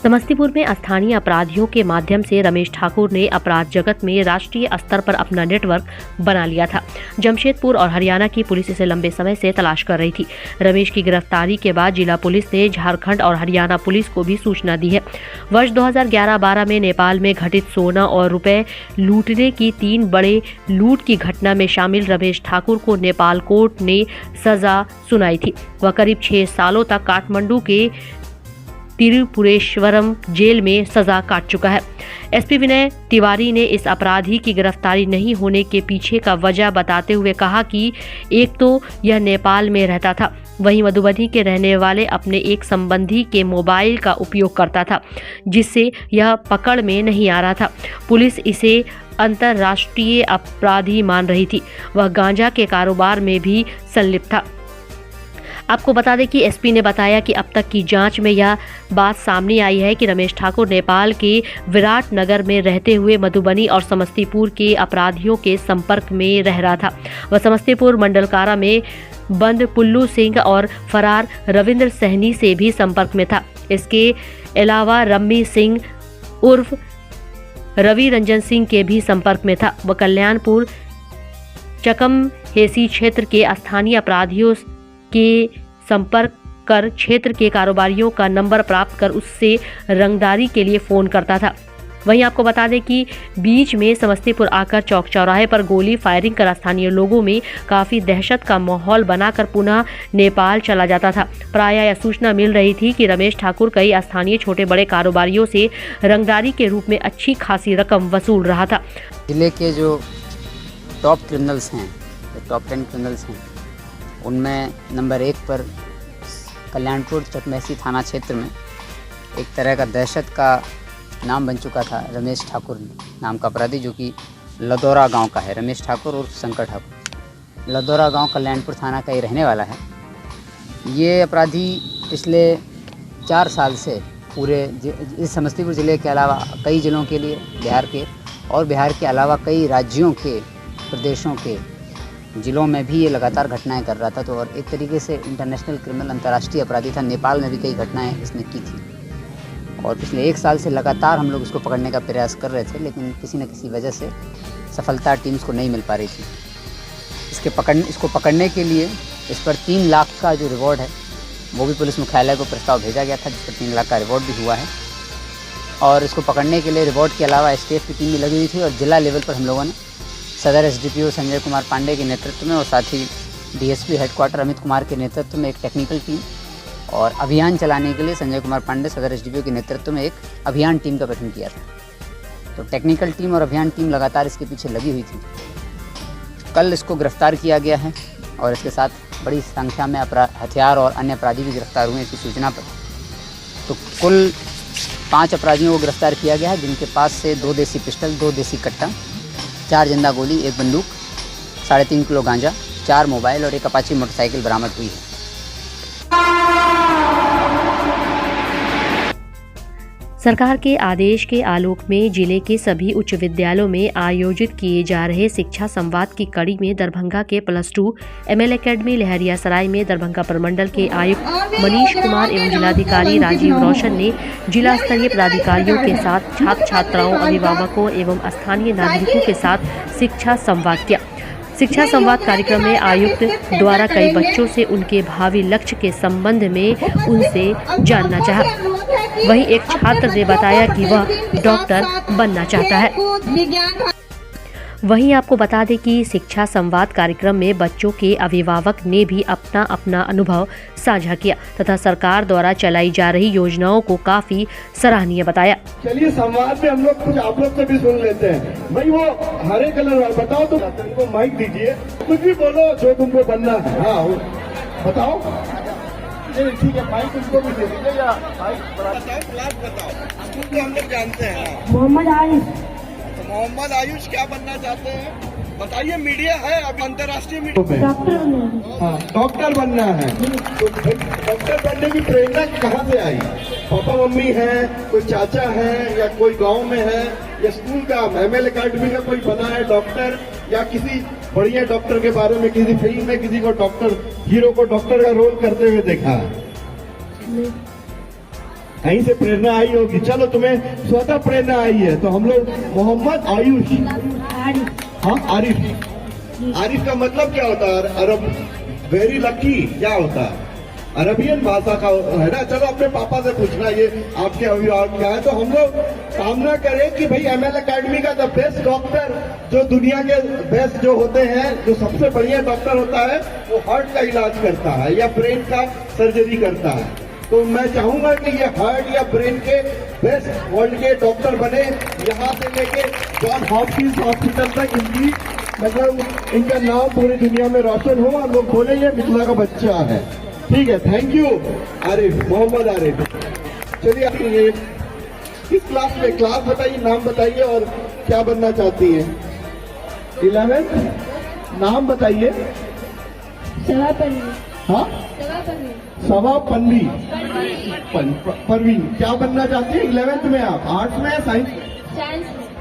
समस्तीपुर में स्थानीय अपराधियों के माध्यम से रमेश ठाकुर ने अपराध जगत में राष्ट्रीय स्तर पर अपना नेटवर्क बना लिया था। जमशेदपुर और हरियाणा की पुलिस इसे लंबे समय से तलाश कर रही थी। रमेश की गिरफ्तारी के बाद जिला पुलिस ने झारखंड और हरियाणा पुलिस को भी सूचना दी है। वर्ष 2011-12 में नेपाल में घटित सोना और रुपए लूटने की 3 बड़े लूट की घटना में शामिल रमेश ठाकुर को नेपाल कोर्ट ने सजा सुनाई थी। वह करीब 6 सालों तक काठमांडू के तिरुपुरेश्वरम जेल में सजा काट चुका है। एसपी विनय तिवारी ने इस अपराधी की गिरफ्तारी नहीं होने के पीछे का वजह बताते हुए कहा कि एक तो यह नेपाल में रहता था, वहीं मधुबनी के रहने वाले अपने एक संबंधी के मोबाइल का उपयोग करता था, जिससे यह पकड़ में नहीं आ रहा था। पुलिस इसे अंतर्राष्ट्रीय अपराधी मान रही थी। वह गांजा के कारोबार में भी संलिप्त था। आपको बता दें कि एसपी ने बताया कि अब तक की जांच में यह बात सामने आई है कि रमेश ठाकुर नेपाल के विराटनगर में रहते हुए मधुबनी और समस्तीपुर के अपराधियों के संपर्क में रह रहा था। वह समस्तीपुर मंडल कारा में बंद पुल्लू सिंह और फरार रविंद्र सहनी से भी संपर्क में था। इसके अलावा रम्मी सिंह उर्फ रवि रंजन सिंह के भी संपर्क में था। वह कल्याणपुर चकमहेसी क्षेत्र के स्थानीय अपराधियों के संपर्क कर क्षेत्र के कारोबारियों का नंबर प्राप्त कर उससे रंगदारी के लिए फोन करता था। वहीं आपको बता दें कि बीच में समस्तीपुर आकर चौक चौराहे पर गोली फायरिंग कर स्थानीय लोगों में काफी दहशत का माहौल बनाकर पुनः नेपाल चला जाता था। प्राय यह सूचना मिल रही थी कि रमेश ठाकुर कई स्थानीय छोटे बड़े कारोबारियों से रंगदारी के रूप में अच्छी खासी रकम वसूल रहा था। जिले के जो टॉप क्रिमिनल्स हैं, टॉप 10 क्रिमिनल्स हैं, उनमें नंबर 1 पर कल्याणपुर चकमहेसी थाना क्षेत्र में एक तरह का दहशत का नाम बन चुका था रमेश ठाकुर नाम का अपराधी, जो कि लदौरा गांव का है। रमेश ठाकुर और शंकर ठाकुर लदौरा गांव कल्याणपुर थाना का ही रहने वाला है। ये अपराधी पिछले 4 साल से पूरे इस समस्तीपुर ज़िले के अलावा कई ज़िलों के लिए बिहार के अलावा कई राज्यों के प्रदेशों के ज़िलों में भी ये लगातार घटनाएं कर रहा था। तो और एक तरीके से इंटरनेशनल क्रिमिनल अंतर्राष्ट्रीय अपराधी था। नेपाल में भी कई घटनाएं इसने की थी और पिछले 1 साल से लगातार हम लोग इसको पकड़ने का प्रयास कर रहे थे, लेकिन किसी न किसी वजह से सफलता टीम्स को नहीं मिल पा रही थी। इसको पकड़ने के लिए इस पर 3 लाख का जो रिवॉर्ड है वो भी पुलिस मुख्यालय को प्रस्ताव भेजा गया था, जिस पर 3 लाख का रिवॉर्ड भी हुआ है। और इसको पकड़ने के लिए रिवॉर्ड के अलावा एसटीएफ की टीम भी लगी हुई थी और जिला लेवल पर हम लोगों ने सदर एसडीपीओ संजय कुमार पांडे के नेतृत्व में और साथ ही डीएसपी हेडक्वार्टर अमित कुमार के नेतृत्व में एक टेक्निकल टीम और अभियान चलाने के लिए संजय कुमार पांडे सदर एसडीपीओ के नेतृत्व में एक अभियान टीम का गठन किया था। तो टेक्निकल टीम और अभियान टीम लगातार इसके पीछे लगी हुई थी। कल इसको गिरफ्तार किया गया है और इसके साथ बड़ी संख्या में हथियार और अन्य अपराधी भी गिरफ्तार हुए इसकी सूचना पर। तो कुल 5 अपराधियों को गिरफ्तार किया गया है, जिनके पास से 2 देसी पिस्टल, 2 देसी कट्टा, 4 जिंदा गोली, 1 बंदूक, 3.5 किलो गांजा, 4 मोबाइल और एक अपाची मोटरसाइकिल बरामद हुई है। सरकार के आदेश के आलोक में जिले के सभी उच्च विद्यालयों में आयोजित किए जा रहे शिक्षा संवाद की कड़ी में दरभंगा के +2 एमएल एकेडमी लहरियासराय में दरभंगा प्रमंडल के आयुक्त मनीष कुमार एवं जिलाधिकारी राजीव रोशन ने जिला स्तरीय पदाधिकारियों के साथ छात्र छात्राओं, अभिभावकों एवं स्थानीय नागरिकों के साथ शिक्षा संवाद किया। शिक्षा संवाद कार्यक्रम में आयुक्त द्वारा कई बच्चों से उनके भावी लक्ष्य के संबंध में उनसे जानना चाहा। वहीं एक छात्र ने बताया कि वह डॉक्टर बनना चाहता है। वहीं आपको बता दें कि शिक्षा संवाद कार्यक्रम में बच्चों के अभिभावक ने भी अपना अपना अनुभव साझा किया तथा सरकार द्वारा चलाई जा रही योजनाओं को काफी सराहनीय बताया। चलिए संवाद में हम लोग कुछ आप लोग से भी सुन लेते हैं। भाई वो हरे कलर बताओ तो तुमको माइक दीजिए, कुछ भी बोलो जो तुमको बनना है। हाँ बताओ, ठीक है, माइक तुमको भी दे दीजिए या माइक बताओ। स्कूल हम लोग जानते हैं। मोहम्मद आयुष क्या बनना चाहते हैं बताइए। मीडिया है अभी, अंतर्राष्ट्रीय मीडिया। डॉक्टर बनना है। तो डॉक्टर बनने की प्रेरणा कहाँ से आई? पापा मम्मी है, कोई चाचा है या कोई गांव में है या स्कूल का एमएल एकेडमी का कोई बना है डॉक्टर, या किसी बढ़िया डॉक्टर के बारे में किसी फिल्म में किसी को डॉक्टर, हीरो को डॉक्टर का रोल करते हुए देखा? कहीं से प्रेरणा आई होगी। चलो तुम्हें स्वतः प्रेरणा आई है। तो हम लोग मोहम्मद आयुष, हाँ आरिफ। आरिफ का मतलब क्या होता है? अरब, वेरी लकी क्या होता है? अरबियन भाषा का है ना। चलो अपने पापा से पूछना, ये आपके अभिभावक क्या है। तो हम लोग कामना करें कि भाई ML अकेडमी का द बेस्ट डॉक्टर, जो दुनिया के बेस्ट जो होते हैं, जो सबसे बढ़िया डॉक्टर होता है, वो हार्ट का इलाज करता है या ब्रेन का सर्जरी करता है। तो मैं चाहूंगा कि ये हार्ट या ब्रेन के बेस्ट वर्ल्ड के डॉक्टर बने, यहाँ से लेके जॉन हॉपकिंस हॉस्पिटल तक इनकी मतलब इनका नाम पूरी दुनिया में रोशन हो और लोग बोले ये मिथिला का बच्चा है। ठीक है, थैंक यू आरिफ, मोहम्मद आरिफ। चलिए आप ये किस क्लास में, क्लास बताइए, नाम बताइए और क्या बनना चाहती हैं? 11th, नाम बताइए। हाँ, सवा पन्नी परवीन। क्या बनना चाहती है 11th में आप? आर्ट्स में या साइंस?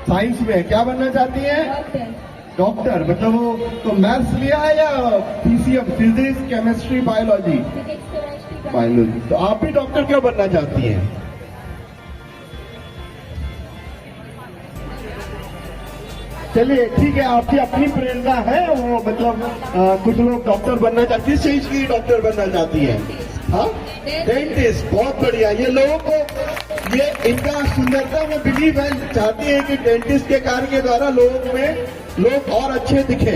साइंस में। क्या बनना चाहती है? डॉक्टर। मतलब वो तो मैथ्स लिया है या PCM, physics, chemistry, biology? Biology. तो आप भी डॉक्टर क्यों बनना चाहती हैं? चलिए ठीक है, आपकी अपनी प्रेरणा है। वो मतलब कुछ लोग डॉक्टर बनना चाहती है। किस चीज की डॉक्टर बनना चाहती है? हाँ, डेंटिस्ट। बहुत बढ़िया। ये लोगों को ये इनका सुंदरता में बिलीव है, चाहती है कि डेंटिस्ट के कार्य के द्वारा लोगों में लोग और अच्छे दिखे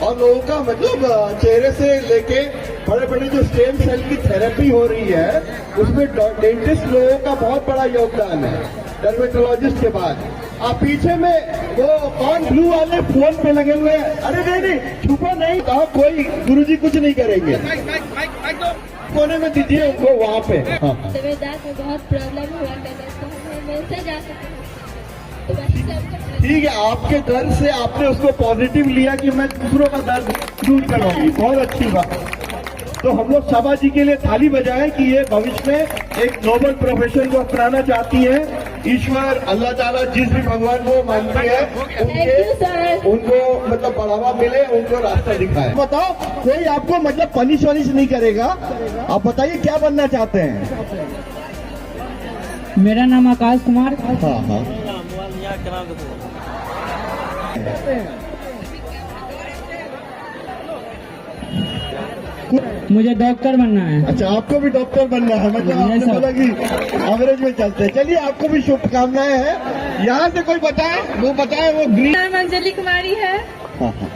और लोगों का मतलब चेहरे से लेके बड़े बड़े जो स्टेम सेल की थेरेपी हो रही है, उसमें डेंटिस्ट लोगों का बहुत बड़ा योगदान है, डर्मेटोलॉजिस्ट के बाद। आप पीछे में वो कौन ब्लू वाले फोन पे लगे हुए हैं? अरे नहीं, छुपा नहीं, कहा कोई गुरुजी कुछ नहीं करेंगे। कोने में दीजिए उनको वहाँ पे। हाँ। दांत में बहुत प्रॉब्लम हुआ करता, तो हमें मिलता जा सकता है। ठीक है, आपके दर्द से आपने उसको पॉजिटिव लिया कि मैं दूसरों का दर्द दूर करूंगी। बहुत अच्छी बात। तो हम लोग सभा जी के लिए थाली बजाएं कि ये भविष्य में एक नोबल प्रोफेशन को अपनाना चाहती है। ईश्वर अल्लाह ताला जिस भी भगवान को मानती है उनको मतलब बढ़ावा मिले, उनको रास्ता दिखाए। बताओ, कोई आपको मतलब पनिश वनिश नहीं करेगा। आप बताइए क्या बनना चाहते हैं? मेरा नाम आकाश कुमार। हाँ हाँ, मुझे डॉक्टर बनना है। अच्छा, आपको भी डॉक्टर बनना है। मतलब आपने बोला कि एवरेज में चलते हैं। चलिए, आपको भी शुभकामनाएं हैं। यहाँ से कोई बताए, वो बताए वो ग्रीन। नाम अंजलि कुमारी है। हाँ हाँ,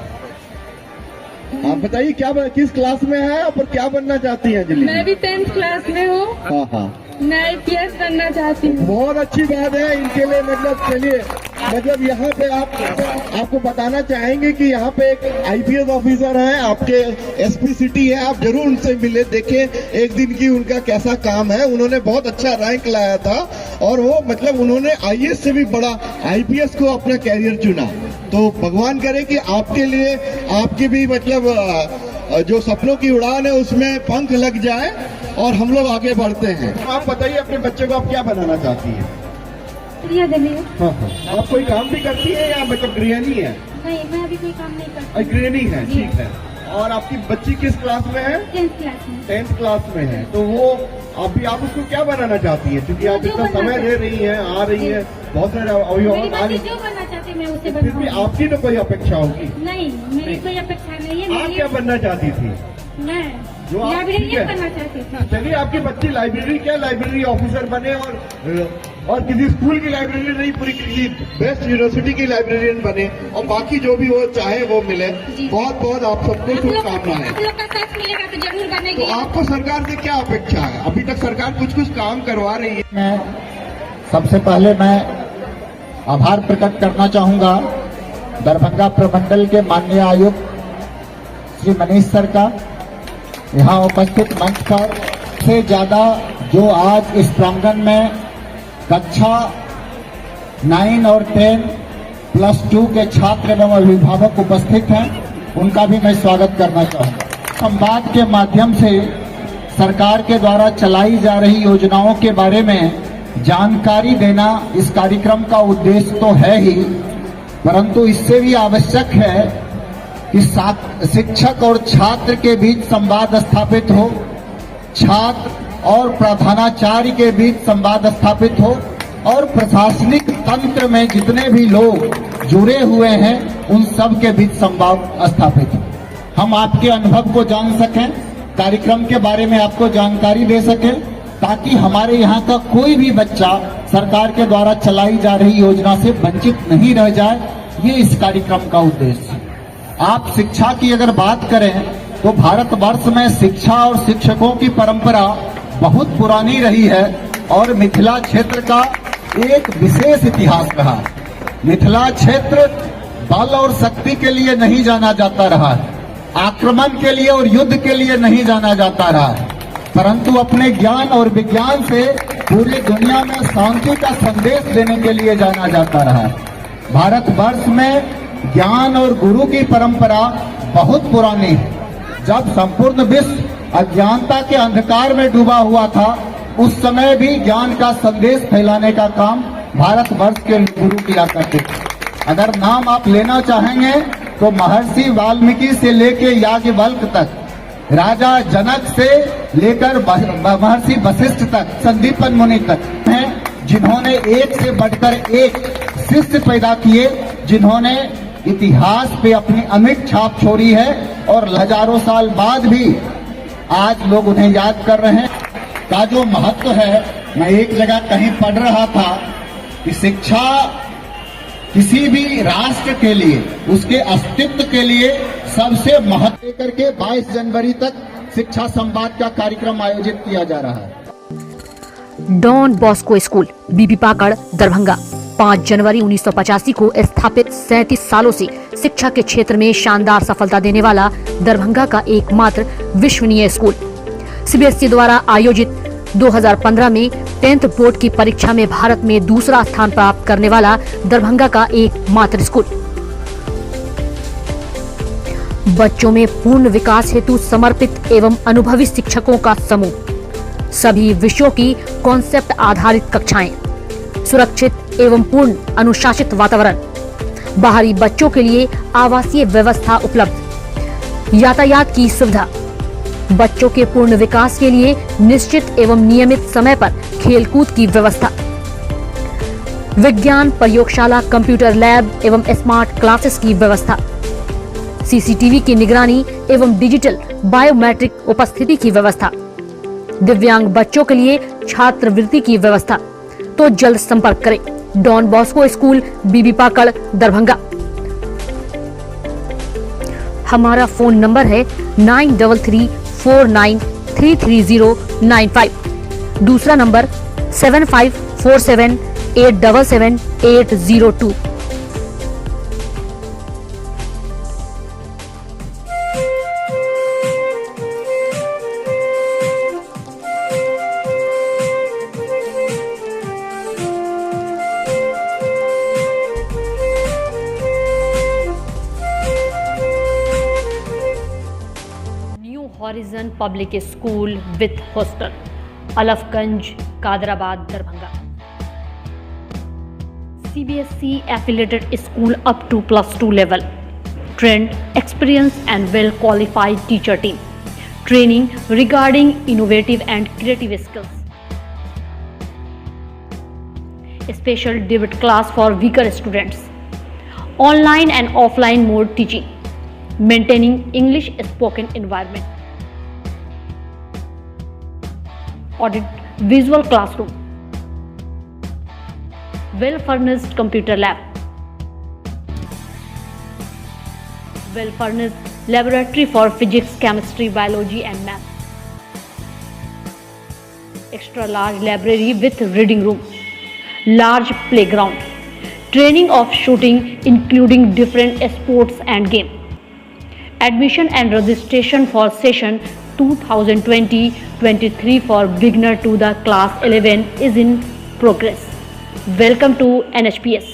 आप बताइए क्या किस क्लास में है और क्या बनना चाहती हैं अंजलि? मैं भी 10th क्लास में हूँ। हाँ हाँ, मैं IPS बनना चाहती हूँ। बहुत अच्छी बात है इनके लिए। मतलब चलिए, मतलब यहाँ पे आपको बताना चाहेंगे कि यहाँ पे एक IPS ऑफिसर हैं, आपके SP सिटी है। आप जरूर उनसे मिले, देखें एक दिन की उनका कैसा काम है। उन्होंने बहुत अच्छा रैंक लाया था और वो मतलब उन्होंने IAS से भी बड़ा IPS को अपना कैरियर चुना। तो भगवान करे कि आपके लिए आपकी भी मतलब जो सपनों की उड़ान है उसमें पंख लग जाए और हम लोग आगे बढ़ते हैं। आप बताइए अपने बच्चे को आप क्या बनाना चाहती हैं? प्रिया देवी। हाँ हाँ, आप कोई काम भी करती है या मतलब गृहिणी है? नहीं, मैं अभी कोई काम नहीं करती। गृहिणी है, ठीक है। और आपकी बच्ची किस क्लास में है? 10th क्लास में। 10th क्लास में है। तो वो अभी आप उसको क्या बनाना चाहती है? क्योंकि आप इतना समय दे रही हैं, आ रही है, बहुत सारे अभिभावक आ रही जो बनना चाहती मैं उसे फिर भी आपकी तो कोई अपेक्षा होगी? नहीं, मेरी कोई अपेक्षा नहीं है। आप क्या बनना चाहती थी? मैं जो आप ठीक लाइब्रेरियन है। बनना चाहती थी। चलिए, आपकी बच्ची लाइब्रेरी ऑफिसर बने और किसी स्कूल की लाइब्रेरी नहीं, पूरी किसी बेस्ट यूनिवर्सिटी की लाइब्रेरियन बने और बाकी जो भी वो चाहे वो मिले। बहुत बहुत आप सबको शुभकामनाएं। आप लोग का साथ मिलेगा तो जरूर बनेगी। तो आपको सरकार से क्या अपेक्षा है? अभी तक सरकार कुछ काम करवा रही है। मैं सबसे पहले मैं आभार प्रकट करना चाहूंगा दरभंगा प्रमंडल के माननीय आयुक्त श्री मनीष सर का, यहाँ उपस्थित मंच पर से ज्यादा जो आज इस प्रांगण में कक्षा 9 और 10 +2 के छात्र एवं अभिभावक उपस्थित हैं, उनका भी मैं स्वागत करना चाहूँगा। संवाद के माध्यम से सरकार के द्वारा चलाई जा रही योजनाओं के बारे में जानकारी देना इस कार्यक्रम का उद्देश्य तो है ही, परंतु इससे भी आवश्यक है कि शिक्षक और छात्र के बीच संवाद स्थापित हो, छात्र और प्रधानाचार्य के बीच संवाद स्थापित हो और प्रशासनिक तंत्र में जितने भी लोग जुड़े हुए हैं उन सब के बीच संवाद स्थापित हो। हम आपके अनुभव को जान सकें, कार्यक्रम के बारे में आपको जानकारी दे सकें, ताकि हमारे यहाँ का कोई भी बच्चा सरकार के द्वारा चलाई जा रही योजना से वंचित नहीं रह जाए। ये इस कार्यक्रम का उद्देश्य है। आप शिक्षा की अगर बात करें तो भारतवर्ष में शिक्षा और शिक्षकों की परंपरा बहुत पुरानी रही है और मिथिला क्षेत्र का एक विशेष इतिहास रहा है। मिथिला क्षेत्र बल और शक्ति के लिए नहीं जाना जाता रहा है, आक्रमण के लिए और युद्ध के लिए नहीं जाना जाता रहा है, परंतु अपने ज्ञान और विज्ञान से पूरी दुनिया में शांति का संदेश देने के लिए जाना जाता रहा है। भारतवर्ष में ज्ञान और गुरु की परंपरा बहुत पुरानी है। जब संपूर्ण विश्व अज्ञानता के अंधकार में डूबा हुआ था, उस समय भी ज्ञान का संदेश फैलाने का काम भारतवर्ष के गुरु किया करते थे। अगर नाम आप लेना चाहेंगे तो महर्षि वाल्मीकि से लेकर याज्ञवल्क्य तक, राजा जनक से लेकर महर्षि वशिष्ठ तक, संदीपन मुनि तक हैं, जिन्होंने एक से बढ़कर एक शिष्य पैदा किए, जिन्होंने इतिहास पे अपनी अमिट छाप छोड़ी है और हजारों साल बाद भी आज लोग उन्हें याद कर रहे हैं। का जो महत्व है, मैं एक जगह कहीं पढ़ रहा था कि शिक्षा किसी भी राष्ट्र के लिए, उसके अस्तित्व के लिए सबसे महत्व करके 22 जनवरी तक शिक्षा संवाद का कार्यक्रम आयोजित किया जा रहा है। Don Bosco school, Bibi Pakar, Darbhanga. 5 जनवरी 1985 को स्थापित 37 सालों से शिक्षा के क्षेत्र में शानदार सफलता देने वाला दरभंगा का एकमात्र विश्वसनीय स्कूल। सीबीएसई द्वारा आयोजित 2015 में 10th बोर्ड की परीक्षा में भारत में दूसरा स्थान प्राप्त करने वाला दरभंगा का एकमात्र स्कूल। बच्चों में पूर्ण विकास हेतु समर्पित एवं अनुभवी शिक्षकों का समूह, सभी विषयों की कॉन्सेप्ट आधारित कक्षाएं, सुरक्षित एवं पूर्ण अनुशासित वातावरण, बाहरी बच्चों के लिए आवासीय व्यवस्था उपलब्ध, यातायात की सुविधा, बच्चों के पूर्ण विकास के लिए निश्चित एवं नियमित समय पर खेलकूद की व्यवस्था, विज्ञान प्रयोगशाला, कंप्यूटर लैब एवं स्मार्ट क्लासेस की व्यवस्था, सीसीटीवी की निगरानी एवं डिजिटल बायोमेट्रिक उपस्थिति की व्यवस्था, दिव्यांग बच्चों के लिए छात्रवृत्ति की व्यवस्था। तो जल्द संपर्क करें। Don Bosco school, Bibi Pakar, Darbhanga. हमारा फोन नंबर है 9334933095। दूसरा number 7547877802। Horizon public school with hostel, Alfaganj, Kadrabad, Darbhanga. CBSE affiliated school up to +2 level. Trained, experienced and well qualified teacher team. Training regarding innovative and creative skills. Special debate class for weaker students. Online and offline mode teaching. Maintaining English spoken environment. Audit visual classroom. Well furnished computer lab. Well furnished laboratory for physics, chemistry, biology and math. Extra large library with reading room. Large playground. Training of shooting including different sports and game. Admission and registration for session 2020-23 for beginner to the class 11 is in progress. Welcome to NHPS.